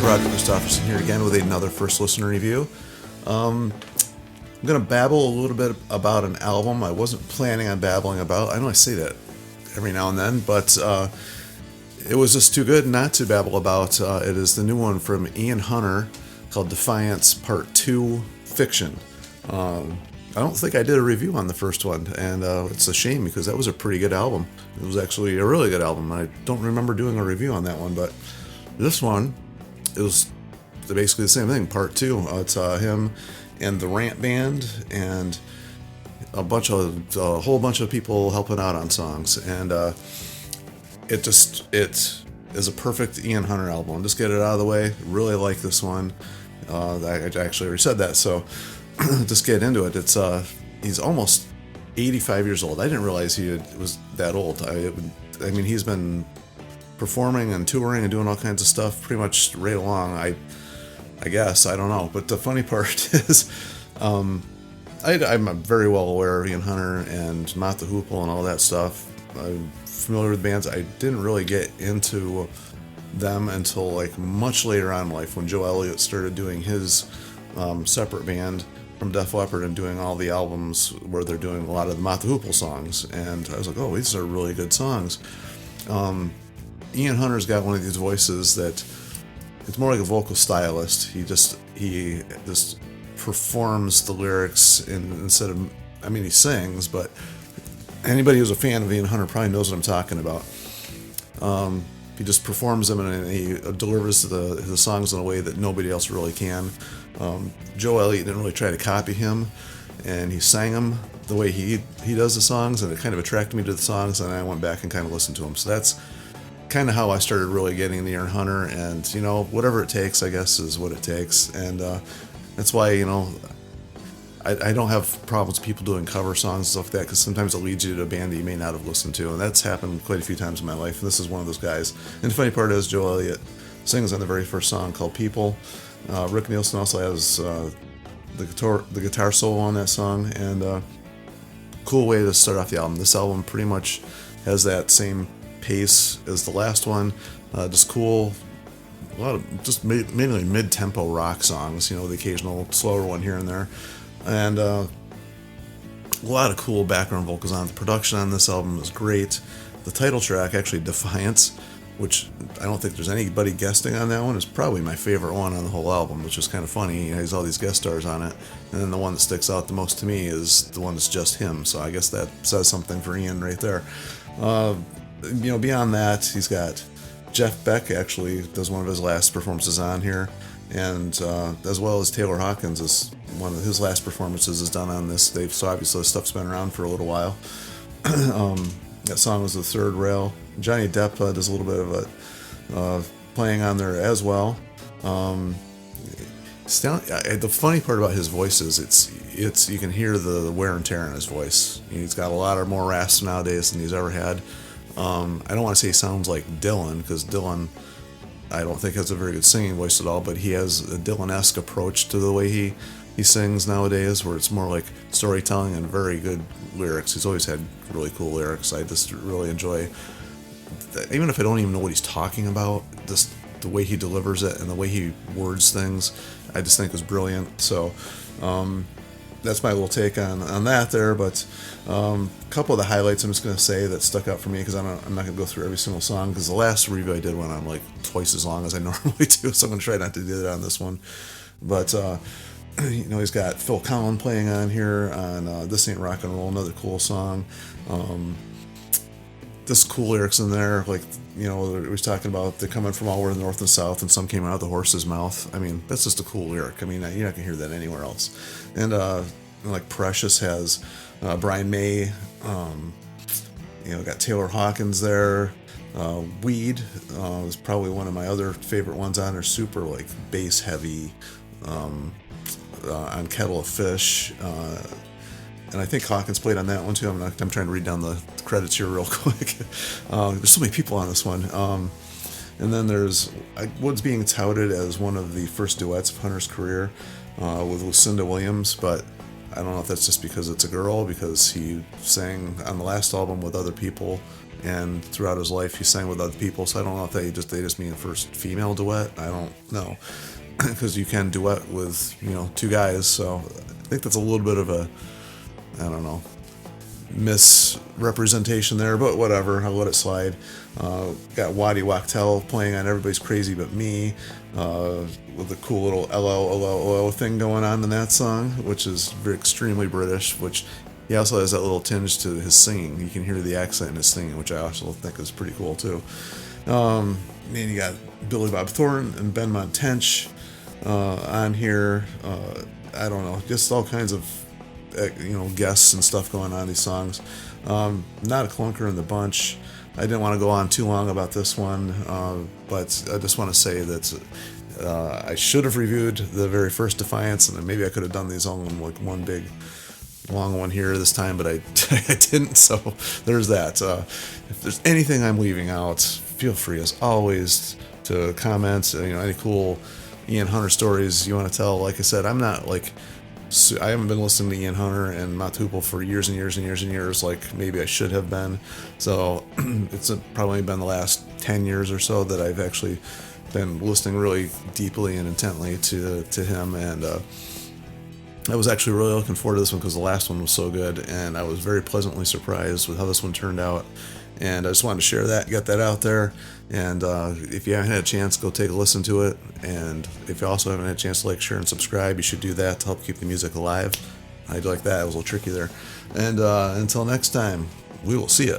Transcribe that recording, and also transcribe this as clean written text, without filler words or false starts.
Roger Christopherson here again with another first listener review. I'm going to babble a little bit about an album I wasn't planning on babbling about. I know I say that every now and then, but it was just too good not to babble about. It is the new one from Ian Hunter called Defiance Part 2 Fiction. I don't think I did a review on the first one, and it's a shame because that was a pretty good album. It was actually a really good album. I don't remember doing a review on that one, but this one, it was basically the same thing, Part 2. It's him and the Rant Band and a whole bunch of people helping out on songs, and it is a perfect Ian Hunter album. Just get it out of the way. Really like this one. I actually already said that, so just get into it. It's he's almost 85 years old. I didn't realize he was that old. I mean, he's been performing and touring and doing all kinds of stuff pretty much right along. I guess, I don't know. But the funny part is, I'm very well aware of Ian Hunter and Mott the Hoople and all that stuff. I'm familiar with bands. I didn't really get into them until like much later on in life when Joe Elliott started doing his separate band from Def Leppard and doing all the albums where they're doing a lot of the Mott the Hoople songs. And I was like, oh, these are really good songs. Ian Hunter's got one of these voices that it's more like a vocal stylist. He just performs the lyrics instead of, I mean, he sings, but anybody who's a fan of Ian Hunter probably knows what I'm talking about. He just performs them and he delivers the songs in a way that nobody else really can. Joe Elliott didn't really try to copy him, and he sang them the way he does the songs, and it kind of attracted me to the songs, and I went back and kind of listened to them. So that's kind of how I started really getting the Ian Hunter, and whatever it takes, I guess, is what it takes. And that's why I don't have problems with people doing cover songs and stuff like that, because sometimes it leads you to a band that you may not have listened to, and that's happened quite a few times in my life, and this is one of those guys. And the funny part is Joe Elliott sings on the very first song called People. Rick Nielsen also has the guitar solo on that song, and cool way to start off the album. This album pretty much has that same pace as the last one, just cool, a lot of just mainly mid-tempo rock songs, the occasional slower one here and there, and a lot of cool background vocals on it. The production on this album is great. The title track, actually, Defiance, which I don't think there's anybody guesting on that one, is probably my favorite one on the whole album, which is kind of funny. He has all these guest stars on it, and then the one that sticks out the most to me is the one that's just him, so I guess that says something for Ian right there. Beyond that, he's got Jeff Beck actually does one of his last performances on here, and as well as Taylor Hawkins is one of his last performances is done on this. So obviously this stuff's been around for a little while. That song was The Third Rail. Johnny Depp does a little bit of a playing on there as well. The funny part about his voice is it's you can hear the wear and tear in his voice. He's got a lot of more rasp nowadays than he's ever had. I don't want to say he sounds like Dylan, because Dylan, I don't think has a very good singing voice at all, but he has a Dylan-esque approach to the way he sings nowadays, where it's more like storytelling and very good lyrics. He's always had really cool lyrics. I just really enjoy that. Even if I don't even know what he's talking about, just the way he delivers it and the way he words things, I just think is brilliant. So that's my little take on that there, but a couple of the highlights I'm just going to say that stuck out for me, because I'm not going to go through every single song, because the last review I did went on like twice as long as I normally do, so I'm going to try not to do that on this one. But he's got Phil Collin playing on here on This Ain't Rock and Roll, another cool song. Just cool lyrics in there, like, he was talking about they're coming from all over the north and south, and some came out of the horse's mouth. I mean, that's just a cool lyric. I mean, you're not gonna hear that anywhere else. And like Precious has Brian May, got Taylor Hawkins there. Weed is probably one of my other favorite ones on there. Super like bass heavy on Kettle of Fish. And I think Hawkins played on that one too. I'm trying to read down the credits here real quick. There's so many people on this one. And then there's what's being touted as one of the first duets of Hunter's career with Lucinda Williams, but I don't know if that's just because it's a girl, because he sang on the last album with other people and throughout his life he sang with other people. So I don't know if they just mean first female duet. I don't know, because you can duet with two guys. So I think that's a little bit of a, I don't know, misrepresentation there, but whatever, I'll let it slide. Got Waddy Wachtel playing on Everybody's Crazy But Me, with a cool little LO thing going on in that song, which is extremely British, which he also has that little tinge to his singing. You can hear the accent in his singing, which I also think is pretty cool too. And you got Billy Bob Thornton and Ben Montench on here. I don't know, just all kinds of guests and stuff going on in these songs. Not a clunker in the bunch. I didn't want to go on too long about this one, but I just want to say that I should have reviewed the very first Defiance, and then maybe I could have done these all in like one big long one here this time, but I didn't, so there's that. If there's anything I'm leaving out, feel free as always to comment. Any cool Ian Hunter stories you want to tell. Like I said, I haven't been listening to Ian Hunter and Matt Hoople for years and years and years and years, like maybe I should have been. So it's probably been the last 10 years or so that I've actually been listening really deeply and intently to him, and I was actually really looking forward to this one because the last one was so good, and I was very pleasantly surprised with how this one turned out. And I just wanted to share that, get that out there. And if you haven't had a chance, go take a listen to it. And if you also haven't had a chance to like, share, and subscribe, you should do that to help keep the music alive. I like that. It was a little tricky there. And until next time, we will see ya.